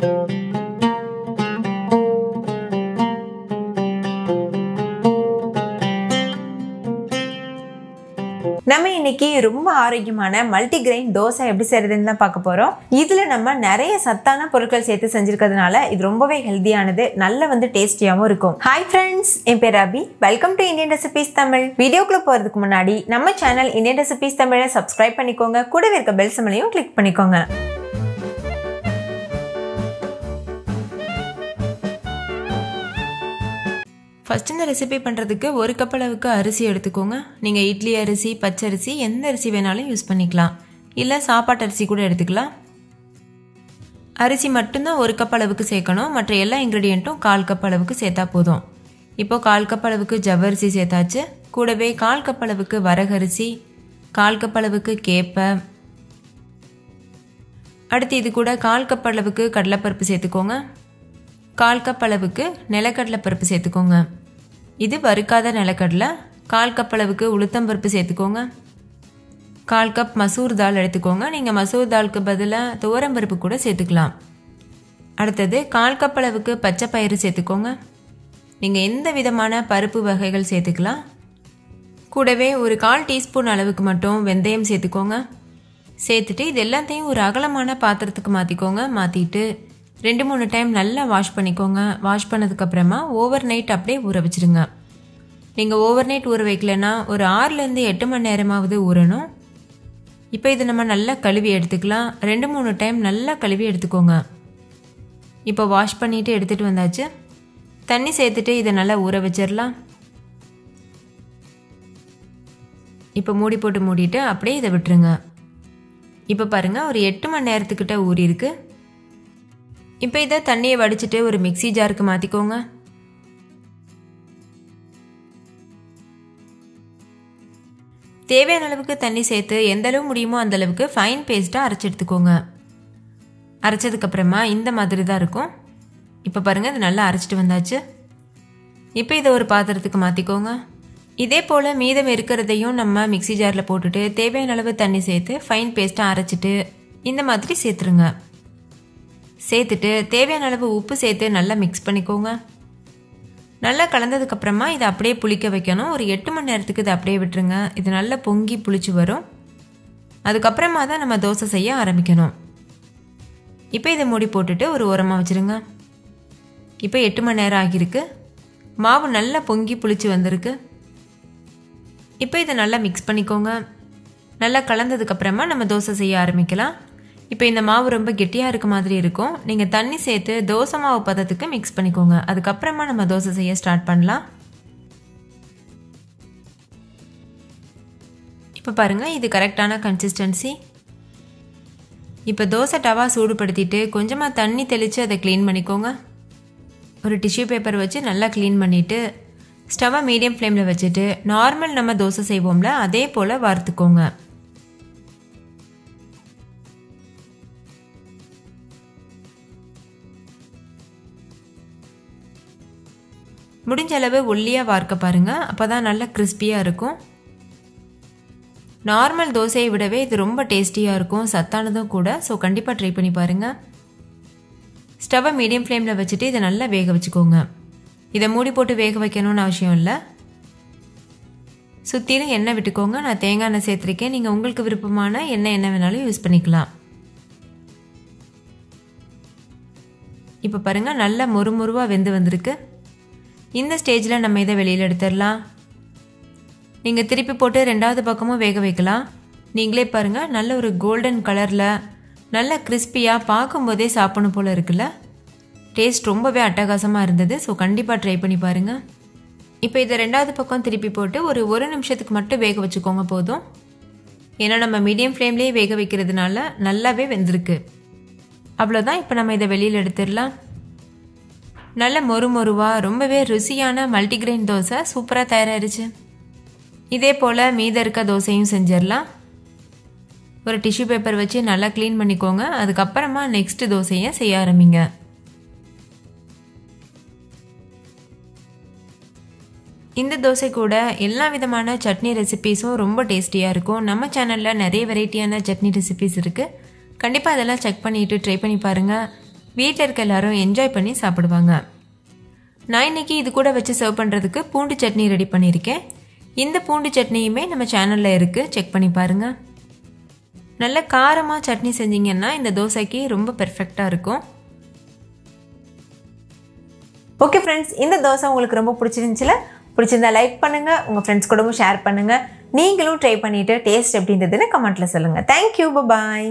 நம்ம இன்னைக்கு ரொம்ப ஆரோக்கியமான மல்டிகிரெயின் தோசை எப்படி செய்யறதுன்னு தான் பார்க்க போறோம். இதுல நம்ம நிறைய சத்தான பொருட்கள் சேர்த்து செஞ்சிருக்கிறதுனால இது ரொம்பவே ஹெல்தியானது, நல்ல டேஸ்டியாவும் இருக்கும். ஹாய் ஃப்ரெண்ட்ஸ், என் பேர் Abhi. Welcome to Indian recipes Tamil. வீடியோக்குள்ள போறதுக்கு முன்னாடி நம்ம சேனல் இந்தியன் ரெசிபீஸ் தமிழை சப்ஸ்கிரைப் பண்ணிக்கோங்க. கூடவே இருக்க பெல் சிம்பலையும் கிளிக் பண்ணிக்கோங்க. ஃபர்ஸ்ட் இந்த ரெசிபி பண்ணுறதுக்கு ஒரு கப் அளவுக்கு அரிசி எடுத்துக்கோங்க. நீங்கள் இட்லி அரிசி, பச்சரிசி, எந்த அரிசி வேணாலும் யூஸ் பண்ணிக்கலாம். இல்லை சாப்பாட்டு அரிசி கூட எடுத்துக்கலாம். அரிசி மட்டும்தான் ஒரு கப் அளவுக்கு சேர்க்கணும். மற்ற எல்லா இன்க்ரீடியண்ட்டும் 1/4 கப் அளவுக்கு சேர்த்தா போதும். இப்போ 1/4 கப் அளவுக்கு ஜவ்வரிசி சேர்த்தாச்சு. கூடவே 1/4 கப் அளவுக்கு வரகரிசி, 1/4 கப் அளவுக்கு கேப்பை, அடுத்து இது கூட 1/4 கப் அளவுக்கு கடலைப்பருப்பு சேர்த்துக்கோங்க. 1/4 கப் அளவுக்கு நிலக்கடலை பருப்பு சேர்த்துக்கோங்க. இது வறுக்காத நிலக்கடலை. 1/4 கப் அளவுக்கு உளுத்தம்பருப்பு சேர்த்துக்கோங்க. 1/4 கப் மசூர் தால் எடுத்துக்கோங்க. நீங்கள் மசூர் தாலுக்கு பதிலாக துவரம்பருப்பு கூட சேர்த்துக்கலாம். அடுத்தது 1/4 கப் அளவுக்கு பச்சை பயிறு சேர்த்துக்கோங்க. நீங்கள் எந்த விதமான பருப்பு வகைகள் சேர்த்துக்கலாம். கூடவே ஒரு 1/4 டீஸ்பூன் அளவுக்கு மட்டும் வெந்தயம் சேர்த்துக்கோங்க. சேர்த்துட்டு இது எல்லாத்தையும் ஒரு அகலமான பாத்திரத்துக்கு மாற்றிக்கோங்க. மாற்றிட்டு 2-3 டைம் நல்லா வாஷ் பண்ணிக்கோங்க. வாஷ் பண்ணதுக்கப்புறமா ஓவர் நைட் அப்படியே ஊற வச்சுருங்க. நீங்கள் ஓவர் நைட் ஊற வைக்கலன்னா ஒரு 6லேருந்து 8 மணி நேரமாவது ஊறணும். இப்போ இது நம்ம நல்லா கழுவி எடுத்துக்கலாம். 2-3 டைம் நல்லா கழுவி எடுத்துக்கோங்க. இப்போ வாஷ் பண்ணிவிட்டு எடுத்துகிட்டு வந்தாச்சு. தண்ணி சேர்த்துட்டு இதை நல்லா ஊற வச்சிடலாம். இப்போ மூடி போட்டு மூடிட்டு அப்படியே இதை விட்டுருங்க. இப்போ பாருங்கள், ஒரு 8 மணி நேரத்துக்கிட்ட ஊறி இருக்கு. இப்போ இதை தண்ணியை வடிச்சிட்டு ஒரு மிக்ஸி ஜாருக்கு மாற்றிக்கோங்க. தேவையான அளவுக்கு தண்ணி சேர்த்து எந்த அளவு முடியுமோ அந்த அளவுக்கு ஃபைன் பேஸ்ட்டாக அரைச்சி எடுத்துக்கோங்க. அரைச்சதுக்கப்புறமா இந்த மாதிரி தான் இருக்கும். இப்போ பாருங்கள், இது நல்லா அரைச்சிட்டு வந்தாச்சு. இப்போ இதை ஒரு பாத்திரத்துக்கு மாற்றிக்கோங்க. இதே போல் மீதம் இருக்கிறதையும் நம்ம மிக்ஸி ஜாரில் போட்டுட்டு தேவையான அளவு தண்ணி சேர்த்து ஃபைன் பேஸ்ட்டாக அரைச்சிட்டு இந்த மாதிரி சேர்த்துருங்க. சேர்த்துட்டு தேவையான அளவு உப்பு சேர்த்து நல்லா மிக்ஸ் பண்ணிக்கோங்க. நல்லா கலந்ததுக்கப்புறமா இதை அப்படியே புளிக்க வைக்கணும். ஒரு 8 மணி நேரத்துக்கு இதை அப்படியே விட்டுருங்க. இது நல்லா பொங்கி புளிச்சு வரும். அதுக்கப்புறமா தான் நம்ம தோசை செய்ய ஆரம்பிக்கணும். இப்போ இதை மூடி போட்டுட்டு ஒரு ஓரமாக வச்சுருங்க. இப்போ 8 மணி நேரம் ஆகியிருக்கு. மாவு நல்லா பொங்கி புளிச்சு வந்திருக்கு. இப்போ இதை நல்லா மிக்ஸ் பண்ணிக்கோங்க. நல்லா கலந்ததுக்கப்புறமா நம்ம தோசை செய்ய ஆரம்பிக்கலாம். இப்போ இந்த மாவு ரொம்ப கெட்டியாக இருக்க மாதிரி இருக்கும். நீங்கள் தண்ணி சேர்த்து தோசை மாவு பதத்துக்கு மிக்ஸ் பண்ணிக்கோங்க. அதுக்கப்புறமா நம்ம தோசை செய்ய ஸ்டார்ட் பண்ணலாம். இப்போ பாருங்கள், இது கரெக்டான கன்சிஸ்டன்சி. இப்போ தோசை டவா சூடுபடுத்திட்டு கொஞ்சமாக தண்ணி தெளித்து அதை க்ளீன் பண்ணிக்கோங்க. ஒரு டிஷ்யூ பேப்பர் வச்சு நல்லா க்ளீன் பண்ணிவிட்டு ஸ்டவ்வை மீடியம் ஃப்ளேமில் வச்சுட்டு நார்மல் நம்ம தோசை செய்வோம்ல அதே போல் வறுத்துக்கோங்க. முடிஞ்ச அளவு ஒல்லியாக வார்க்க பாருங்கள். அப்போ தான் நல்லா கிறிஸ்பியாக இருக்கும். நார்மல் தோசையை விடவே இது ரொம்ப டேஸ்டியாக இருக்கும், சத்தானதும் கூட. ஸோ கண்டிப்பாக ட்ரை பண்ணி பாருங்கள். ஸ்டவ்வை மீடியம் ஃப்ளேமில் வச்சுட்டு இதை நல்லா வேக வச்சுக்கோங்க. இதை மூடி போட்டு வேக வைக்கணும்னு அவசியம் இல்லை. சுற்றிலும் எண்ணெய் விட்டுக்கோங்க. நான் தேங்காய் எண்ணெய் சேர்த்துருக்கேன். நீங்கள் உங்களுக்கு விருப்பமான எண்ணெய் என்ன வேணாலும் யூஸ் பண்ணிக்கலாம். இப்போ பாருங்கள், நல்லா மொறுமொறுவாக வெந்து வந்திருக்கு. இந்த ஸ்டேஜில் நம்ம இதை வெளியில் எடுத்துடலாம். நீங்கள் திருப்பி போட்டு 2வது பக்கமும் வேக வைக்கலாம். நீங்களே பாருங்கள், நல்ல ஒரு கோல்டன் கலரில் நல்ல கிறிஸ்பியாக பார்க்கும்போதே சாப்பிடணும் போல் இருக்குல்ல. டேஸ்ட் ரொம்பவே அட்டகாசமாக இருந்தது. ஸோ கண்டிப்பாக ட்ரை பண்ணி பாருங்கள். இப்போ இதை 2வது பக்கம் திருப்பி போட்டு ஒரு 1 நிமிஷத்துக்கு மட்டும் வேக வச்சுக்கோங்க போதும். ஏன்னா நம்ம மீடியம் ஃப்ளேம்லேயே வேக வைக்கிறதுனால நல்லாவே வெந்திருக்கு. அவ்வளோதான். இப்போ நம்ம இதை வெளியில் எடுத்துடலாம். நல்ல மொறுமொறுவாக ரொம்பவே ருசியான மல்டிகிரெயின் தோசை சூப்பராக தயாராகிடுச்சு. இதே போல் மீத இருக்க தோசையும் செஞ்சிடலாம். ஒரு டிஷ்யூ பேப்பர் வச்சு நல்லா க்ளீன் பண்ணிக்கோங்க. அதுக்கப்புறமா நெக்ஸ்ட் தோசையை செய்ய ஆரம்பிங்க. இந்த தோசை கூட எல்லா விதமான சட்னி ரெசிபீஸும் ரொம்ப டேஸ்டியாக இருக்கும். நம்ம சேனலில் நிறைய வெரைட்டியான சட்னி ரெசிபீஸ் இருக்குது. கண்டிப்பாக அதெல்லாம் செக் பண்ணிவிட்டு ட்ரை பண்ணி பாருங்கள். வீட்டில் இருக்க எல்லாரும் என்ஜாய் பண்ணி சாப்பிடுவாங்க. நான் இன்னைக்கு இது கூட வச்சு சர்வ் பண்ணுறதுக்கு பூண்டு சட்னி ரெடி பண்ணியிருக்கேன். இந்த பூண்டு சட்னியுமே நம்ம சேனலில் இருக்குது, செக் பண்ணி பாருங்கள். நல்ல காரமாக சட்னி செஞ்சிங்கன்னா இந்த தோசைக்கு ரொம்ப பெர்ஃபெக்டாக இருக்கும். ஓகே ஃப்ரெண்ட்ஸ், இந்த தோசை உங்களுக்கு ரொம்ப பிடிச்சிருந்தா லைக் பண்ணுங்கள், உங்கள் ஃப்ரெண்ட்ஸ் கூடவும் ஷேர் பண்ணுங்கள். நீங்களும் ட்ரை பண்ணிவிட்டு டேஸ்ட் எப்படி இருந்ததுன்னு கமெண்ட்டில் சொல்லுங்கள். தேங்க்யூ, பாய்.